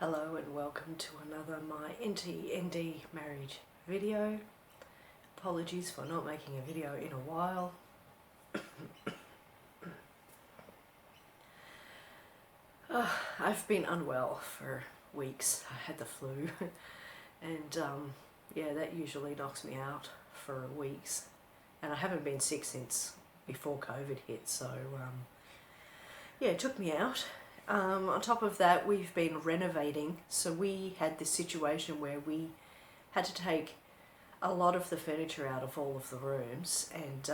Hello and welcome to another My NT marriage video. Apologies for not making a video in a while. I've been unwell for weeks. I had the flu and yeah, that usually knocks me out for weeks, and I haven't been sick since before COVID hit, so yeah, it took me out. On top of that, we've been renovating, so we had this situation where we had to take a lot of the furniture out of all of the rooms and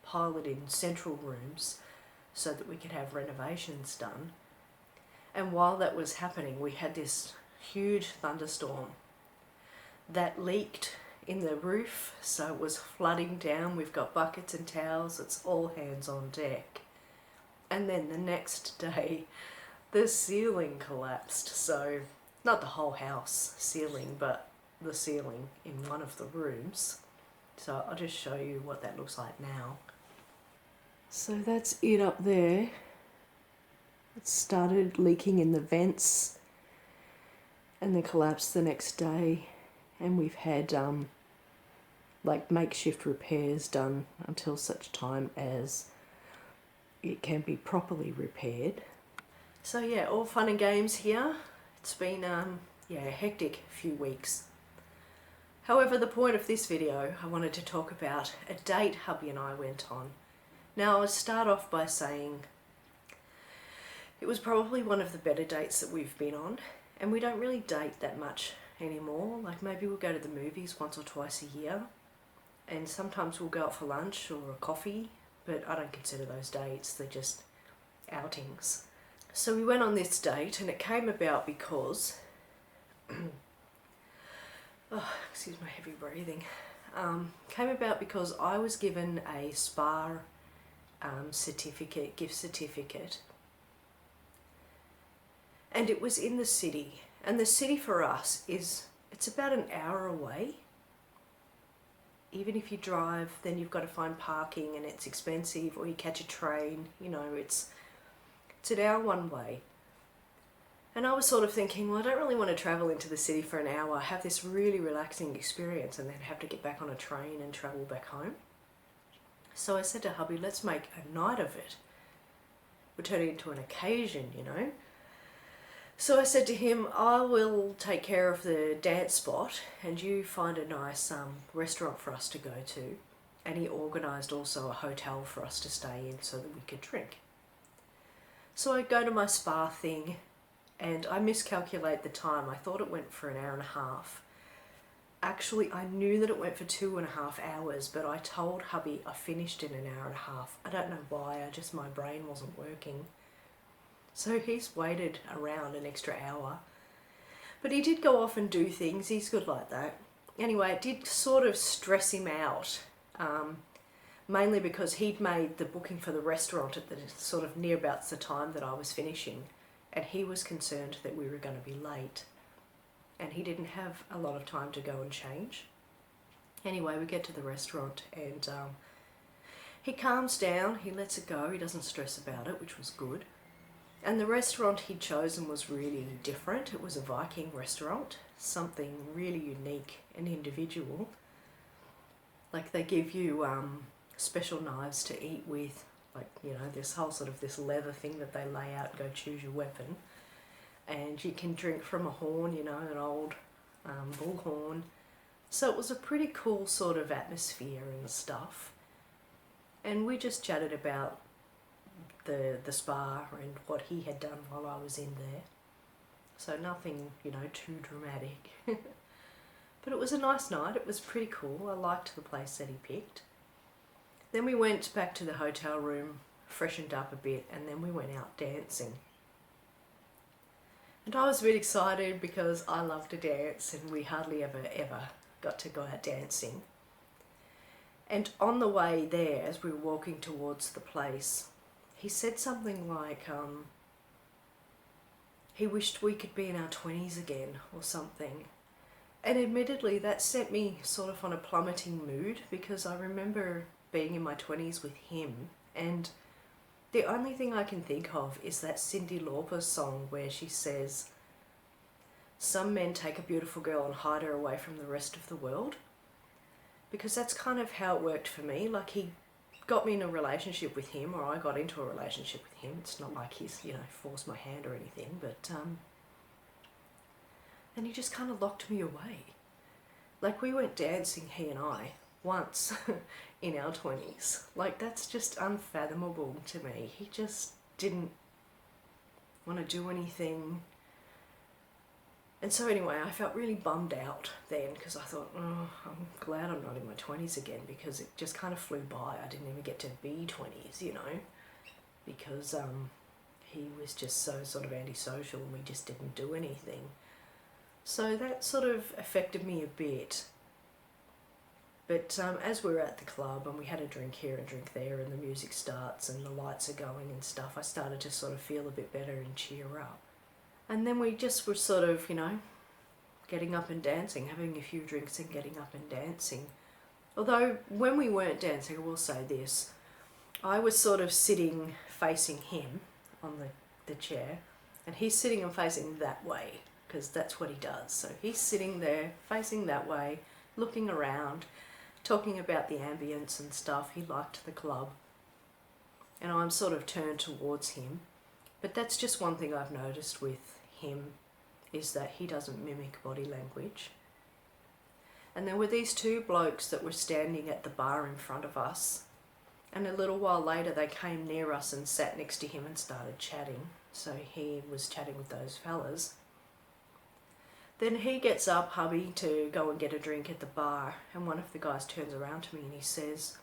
pile it in central rooms so that we could have renovations done. And while that was happening, we had this huge thunderstorm that leaked in the roof, so it was flooding down. We've got buckets and towels, it's all hands on deck. And then the next day, the ceiling collapsed. So, not the whole house ceiling, but the ceiling in one of the rooms. So I'll just show you what that looks like now. So that's it up there. It started leaking in the vents and then collapsed the next day. And we've had like makeshift repairs done until such time as it can be properly repaired. So yeah, all fun and games here. It's been yeah, a hectic few weeks. However, the point of this video, I wanted to talk about a date hubby and I went on. Now, I'll start off by saying it was probably one of the better dates that we've been on, and we don't really date that much anymore. Like, maybe we'll go to the movies once or twice a year, and sometimes we'll go out for lunch or a coffee, but I don't consider those dates, they're just outings. So we went on this date, and it came about because oh, excuse my heavy breathing. Came about because I was given a spa gift certificate, and it was in the city. And the city for us it's about an hour away. Even if you drive, then you've got to find parking and it's expensive, or you catch a train, you know, it's an hour one way. And I was sort of thinking, well, I don't really want to travel into the city for an hour, have this really relaxing experience, and then have to get back on a train and travel back home. So I said to hubby, let's make a night of it. We'll turn it into an occasion, you know. So I said to him, I will take care of the dance spot and you find a nice restaurant for us to go to. And he organised also a hotel for us to stay in so that we could drink. So I go to my spa thing and I miscalculate the time. I thought it went for an hour and a half. Actually, I knew that it went for 2.5 hours, but I told hubby I finished in an hour and a half. I don't know why, my brain wasn't working. So he's waited around an extra hour. But he did go off and do things, he's good like that. Anyway, it did sort of stress him out, mainly because he'd made the booking for the restaurant at the sort of near about the time that I was finishing, and he was concerned that we were going to be late. And he didn't have a lot of time to go and change. Anyway, we get to the restaurant and he calms down, he lets it go, he doesn't stress about it, which was good. And the restaurant he'd chosen was really different. It was a Viking restaurant, something really unique and individual. Like, they give you special knives to eat with, like, you know, this whole sort of this leather thing that they lay out, go choose your weapon. And you can drink from a horn, you know, an old bullhorn. So it was a pretty cool sort of atmosphere and stuff. And we just chatted about the spa and what he had done while I was in there. So nothing, you know, too dramatic. But it was a nice night, it was pretty cool. I liked the place that he picked. Then we went back to the hotel room, freshened up a bit, and then we went out dancing. And I was really excited because I love to dance and we hardly ever got to go out dancing. And on the way there, as we were walking towards the place, he said something like, he wished we could be in our 20s again or something. And admittedly, that sent me sort of on a plummeting mood, because I remember being in my 20s with him, and the only thing I can think of is that Cyndi Lauper song where she says, some men take a beautiful girl and hide her away from the rest of the world. Because that's kind of how it worked for me. Like, he got me in a relationship with him, or I got into a relationship with him. It's not like he's, forced my hand or anything, but then he just kind of locked me away. Like, we went dancing, he and I, once in our 20s. Like, that's just unfathomable to me. He just didn't want to do anything. And so anyway, I felt really bummed out then, because I thought, oh, I'm glad I'm not in my 20s again, because it just kind of flew by. I didn't even get to be 20s, because he was just so sort of antisocial and we just didn't do anything. So that sort of affected me a bit. But as we were at the club and we had a drink here and drink there and the music starts and the lights are going and stuff, I started to sort of feel a bit better and cheer up. And then we just were sort of, getting up and dancing, having a few drinks and getting up and dancing. Although when we weren't dancing, I will say this, I was sort of sitting facing him on the chair, and he's sitting and facing that way, because that's what he does. So he's sitting there facing that way, looking around, talking about the ambience and stuff. He liked the club. And I'm sort of turned towards him. But that's just one thing I've noticed with him, is that he doesn't mimic body language. And there were these two blokes that were standing at the bar in front of us, and a little while later they came near us and sat next to him and started chatting. So he was chatting with those fellas. Then he gets up, hubby, to go and get a drink at the bar, and one of the guys turns around to me and he says,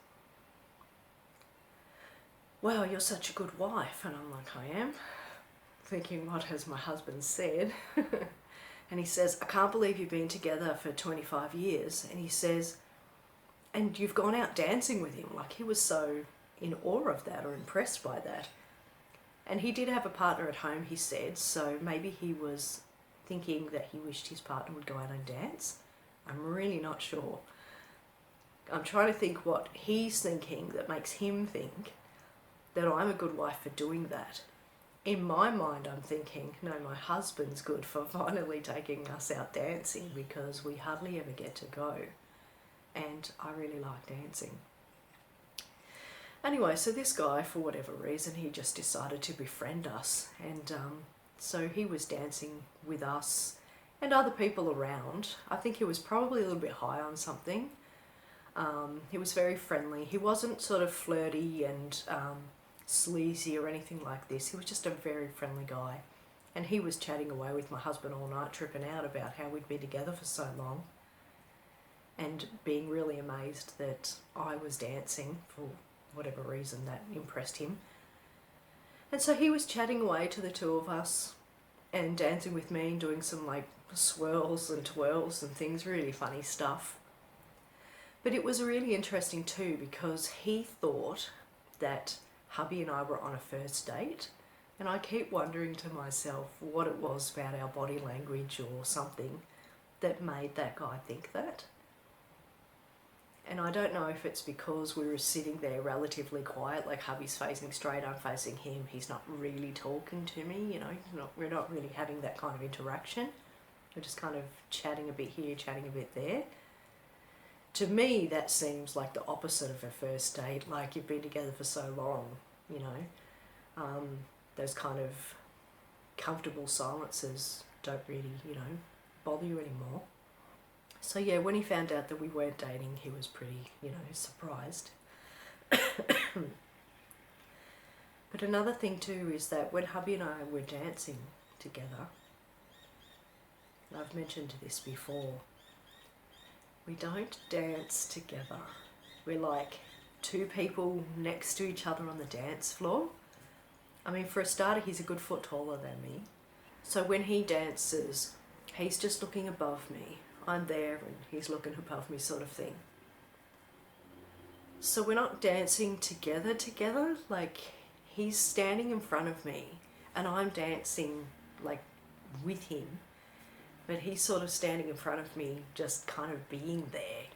"Wow, you're such a good wife." And I'm like, "I am?" Thinking, what has my husband said? And he says, "I can't believe you've been together for 25 years. And he says, "And you've gone out dancing with him." Like, he was so in awe of that, or impressed by that. And he did have a partner at home, he said, so maybe he was thinking that he wished his partner would go out and dance. I'm really not sure. I'm trying to think what he's thinking that makes him think that I'm a good wife for doing that. In my mind, I'm thinking, no, my husband's good for finally taking us out dancing, because we hardly ever get to go. And I really like dancing. Anyway, so this guy, for whatever reason, he just decided to befriend us. And so he was dancing with us and other people around. I think he was probably a little bit high on something. He was very friendly. He wasn't sort of flirty and sleazy or anything like this. He was just a very friendly guy. And he was chatting away with my husband all night, tripping out about how we'd been together for so long, and being really amazed that I was dancing for whatever reason that impressed him. And so he was chatting away to the two of us and dancing with me and doing some like swirls and twirls and things, really funny stuff. But it was really interesting too, because he thought that hubby and I were on a first date, and I keep wondering to myself what it was about our body language or something that made that guy think that. And I don't know if it's because we were sitting there relatively quiet, like hubby's facing straight, I'm facing him, he's not really talking to me, we're not really having that kind of interaction. We're just kind of chatting a bit here, chatting a bit there. To me, that seems like the opposite of a first date, like you've been together for so long, those kind of comfortable silences don't really, bother you anymore. So yeah, when he found out that we weren't dating, he was pretty, surprised. But another thing too is that when hubby and I were dancing together, and I've mentioned this before, we don't dance together. We're like two people next to each other on the dance floor. I mean, for a starter, he's a good foot taller than me. So when he dances, he's just looking above me. I'm there and he's looking above me, sort of thing. So we're not dancing together, like he's standing in front of me and I'm dancing like with him, but he's sort of standing in front of me, just kind of being there,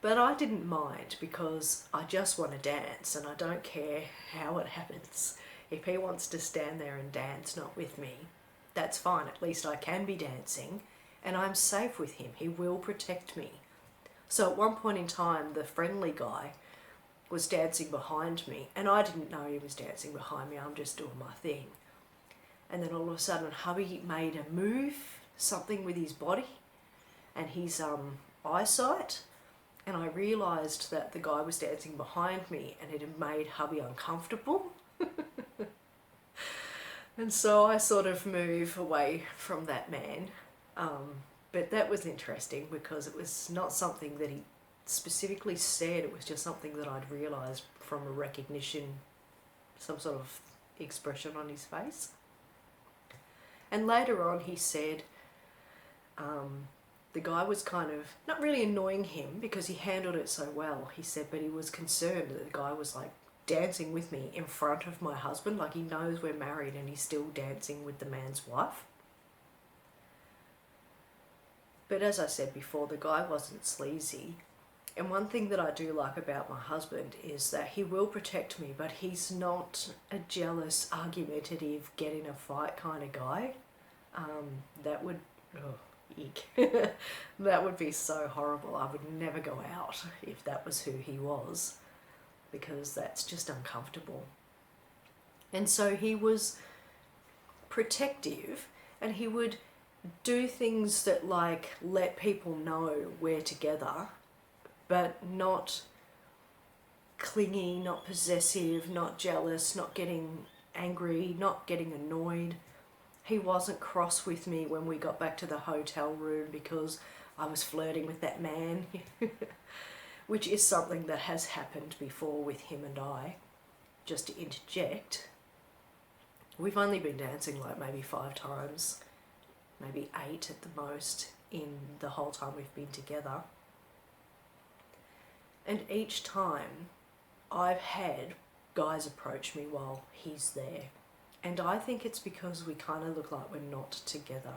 But I didn't mind, because I just want to dance and I don't care how it happens. If he wants to stand there and dance, not with me, that's fine. At least I can be dancing and I'm safe with him. He will protect me. So at one point in time, the friendly guy was dancing behind me, and I didn't know he was dancing behind me. I'm just doing my thing. And then all of a sudden, hubby made a move, something with his body and his eyesight, and I realised that the guy was dancing behind me and it had made hubby uncomfortable. And so I sort of move away from that man. But that was interesting because it was not something that he specifically said, it was just something that I'd realised from a recognition, some sort of expression on his face. And later on he said the guy was kind of not really annoying him because he handled it so well. He said, but he was concerned that the guy was like dancing with me in front of my husband, like he knows we're married and he's still dancing with the man's wife. But as I said before, the guy wasn't sleazy. And one thing that I do like about my husband is that he will protect me, but he's not a jealous, argumentative, get in a fight kind of guy. That would, eek. That would be so horrible. I would never go out if that was who he was, because that's just uncomfortable. And so he was protective, and he would do things that like let people know we're together, but not clingy, not possessive, not jealous, not getting angry, not getting annoyed. He wasn't cross with me when we got back to the hotel room because I was flirting with that man, which is something that has happened before with him and I. Just to interject, we've only been dancing like maybe 5 times, maybe 8 at the most in the whole time we've been together. And each time I've had guys approach me while he's there. And I think it's because we kind of look like we're not together.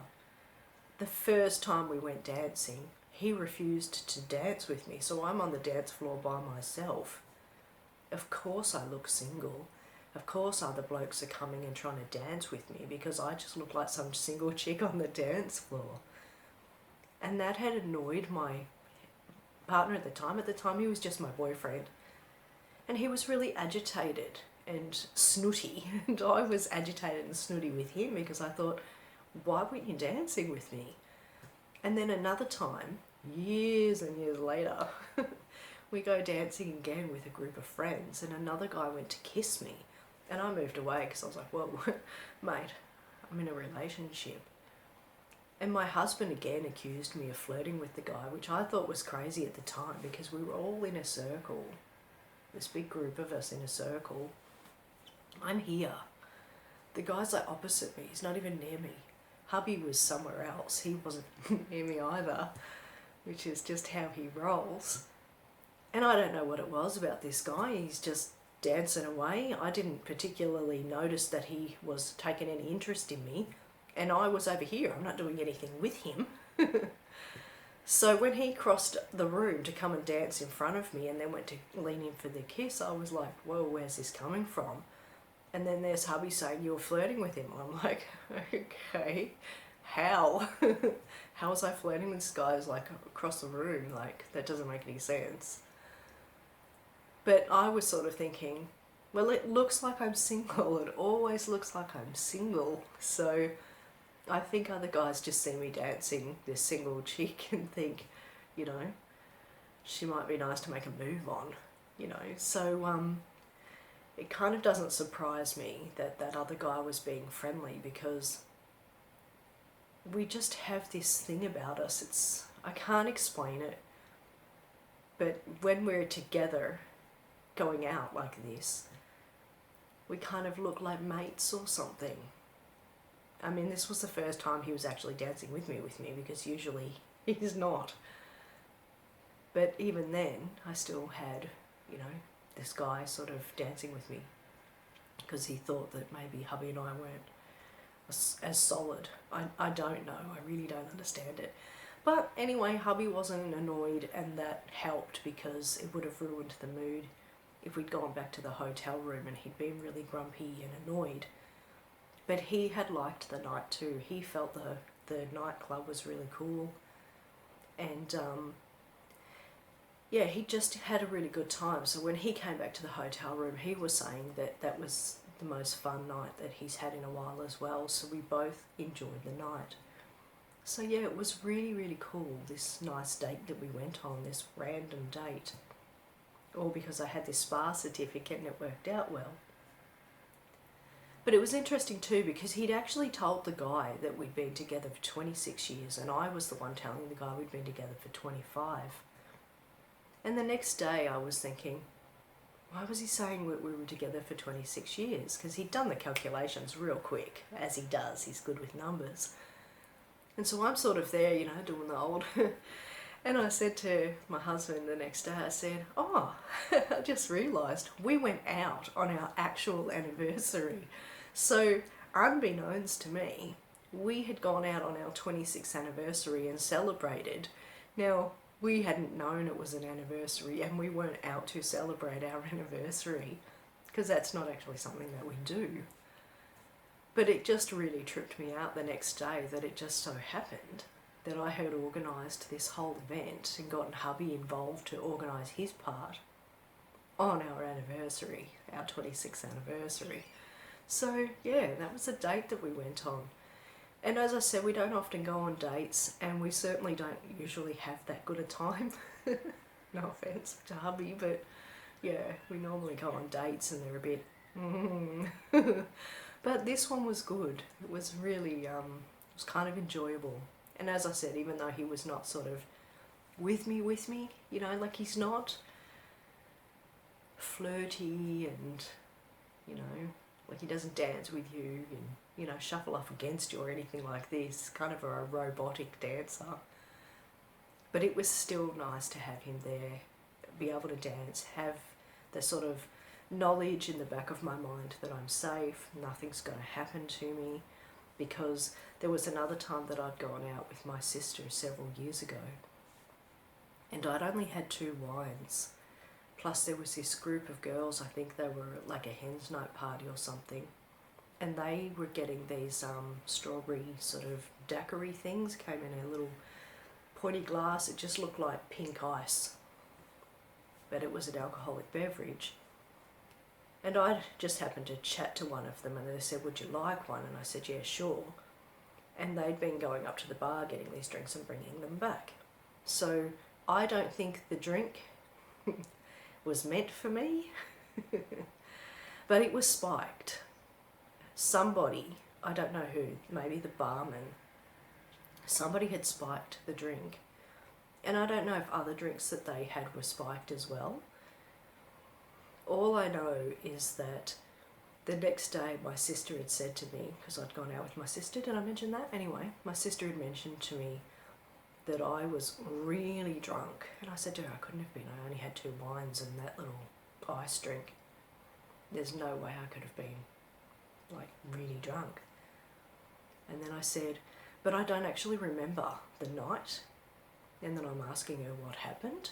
The first time we went dancing, he refused to dance with me, so I'm on the dance floor by myself. Of course I look single. Of course other blokes are coming and trying to dance with me because I just look like some single chick on the dance floor. And that had annoyed my partner at the time. At the time he was just my boyfriend. And he was really agitated and snooty. And I was agitated and snooty with him because I thought, why weren't you dancing with me? And then another time, years and years later, we go dancing again with a group of friends, and another guy went to kiss me. And I moved away because I was like, well, mate, I'm in a relationship. And my husband again accused me of flirting with the guy, which I thought was crazy at the time because we were all in a circle, this big group of us in a circle. I'm here. The guy's like opposite me. He's not even near me. Hubby was somewhere else. He wasn't near me either, which is just how he rolls. And I don't know what it was about this guy. He's just dancing away. I didn't particularly notice that he was taking any interest in me. And I was over here. I'm not doing anything with him. So when he crossed the room to come and dance in front of me and then went to lean in for the kiss, I was like, whoa, where's this coming from? And then there's hubby saying, you were flirting with him. I'm like, okay, how? How was I flirting with this guy who's like across the room? Like, that doesn't make any sense. But I was sort of thinking, well, it looks like I'm single. It always looks like I'm single. So I think other guys just see me dancing this single chick and think, you know, she might be nice to make a move on, you know. So it kind of doesn't surprise me that that other guy was being friendly because we just have this thing about us. I can't explain it, but when we're together going out like this, we kind of look like mates or something. I mean, this was the first time he was actually dancing with me because usually he's not. But even then, I still had, you know, this guy sort of dancing with me because he thought that maybe hubby and I weren't as solid. I don't know. I really don't understand it. But anyway, hubby wasn't annoyed, and that helped because it would have ruined the mood if we'd gone back to the hotel room and he'd been really grumpy and annoyed. But he had liked the night too. He felt the nightclub was really cool. And yeah, he just had a really good time. So when he came back to the hotel room, he was saying that that was the most fun night that he's had in a while as well. So we both enjoyed the night. So yeah, it was really, really cool, this nice date that we went on, this random date. All because I had this spa certificate and it worked out well. But it was interesting too, because he'd actually told the guy that we'd been together for 26 years, and I was the one telling the guy we'd been together for 25. And the next day I was thinking, why was he saying we were together for 26 years? Because he'd done the calculations real quick, as he does. He's good with numbers. And so I'm sort of there, you know, doing the old. And I said to my husband the next day, I said, oh, I just realised we went out on our actual anniversary. So unbeknownst to me, we had gone out on our 26th anniversary and celebrated. Now, we hadn't known it was an anniversary, and we weren't out to celebrate our anniversary, because that's not actually something that we do. But it just really tripped me out the next day that it just so happened that I had organised this whole event and gotten hubby involved to organise his part on our anniversary, our 26th anniversary. So yeah, that was a date that we went on. And as I said, we don't often go on dates, and we certainly don't usually have that good a time. No offence to hubby, but yeah, we normally go on dates and they're a bit But this one was good. It was really, it was kind of enjoyable. And as I said, even though he was not sort of with me, you know, like he's not flirty and, you know, like he doesn't dance with you and, you know, shuffle off against you or anything like this, kind of a robotic dancer. But it was still nice to have him there, be able to dance, have the sort of knowledge in the back of my mind that I'm safe, nothing's going to happen to me, because there was another time that I'd gone out with my sister several years ago, and I'd only had 2 wines, plus there was this group of girls, I think they were like a hen's night party or something, and they were getting these strawberry sort of daiquiri things, came in a little pointy glass. It just looked like pink ice, but it was an alcoholic beverage. And I just happened to chat to one of them, and they said, would you like one? And I said, yeah, sure. And they'd been going up to the bar getting these drinks and bringing them back. So I don't think the drink was meant for me, but it was spiked. Somebody, I don't know who, maybe the barman, somebody had spiked the drink. And I don't know if other drinks that they had were spiked as well. All I know is that the next day my sister had said to me, because I'd gone out with my sister, did I mention that? Anyway, my sister had mentioned to me that I was really drunk. And I said to her, I couldn't have been. I only had 2 wines and that little ice drink. There's no way I could have been, like, really drunk. And then I said, but I don't actually remember the night. And then I'm asking her what happened.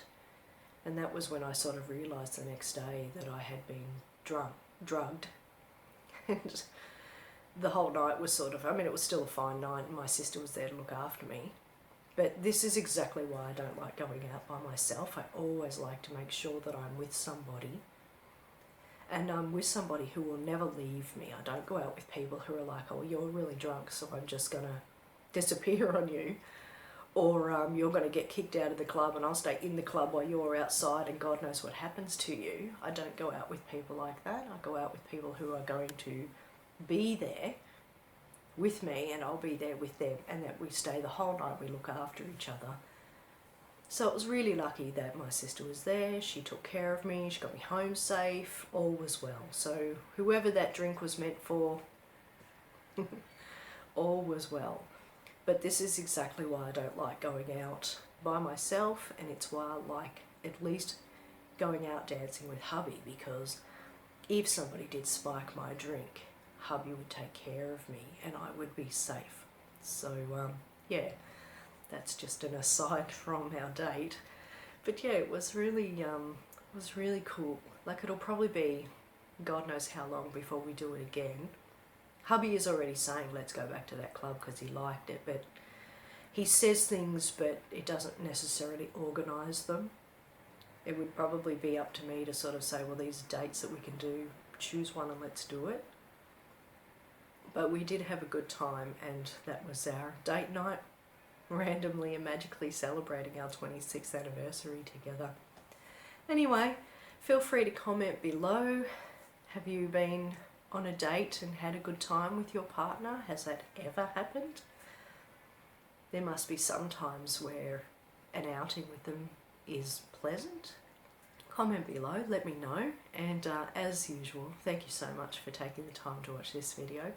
And that was when I sort of realised the next day that I had been drugged. And the whole night was sort of, I mean, it was still a fine night and my sister was there to look after me. But this is exactly why I don't like going out by myself. I always like to make sure that I'm with somebody. And I'm with somebody who will never leave me. I don't go out with people who are like, oh, you're really drunk, so I'm just going to disappear on you. Or you're going to get kicked out of the club and I'll stay in the club while you're outside and God knows what happens to you. I don't go out with people like that. I go out with people who are going to be there with me and I'll be there with them, and that we stay the whole night, we look after each other. So it was really lucky that my sister was there, she took care of me, she got me home safe, all was well. So whoever that drink was meant for, all was well. But this is exactly why I don't like going out by myself, and it's why I like at least going out dancing with hubby, because if somebody did spike my drink, hubby would take care of me and I would be safe. So yeah, that's just an aside from our date. But yeah, it was really cool. Like, it'll probably be God knows how long before we do it again. Hubby is already saying let's go back to that club because he liked it, but he says things but it doesn't necessarily organise them. It would probably be up to me to sort of say, well, these are dates that we can do, choose one and let's do it. But we did have a good time, and that was our date night, randomly and magically celebrating our 26th anniversary together. Anyway, feel free to comment below. Have you been on a date and had a good time with your partner? Has that ever happened? There must be some times where an outing with them is pleasant. Comment below, let me know, and as usual, thank you so much for taking the time to watch this video.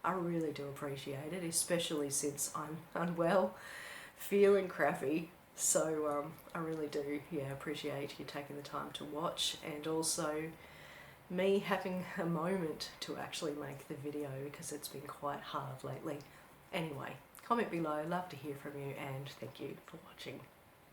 I really do appreciate it, especially since I'm unwell, feeling crappy, so I really do appreciate you taking the time to watch, and also me having a moment to actually make the video because it's been quite hard lately. Anyway, comment below, love to hear from you, and thank you for watching.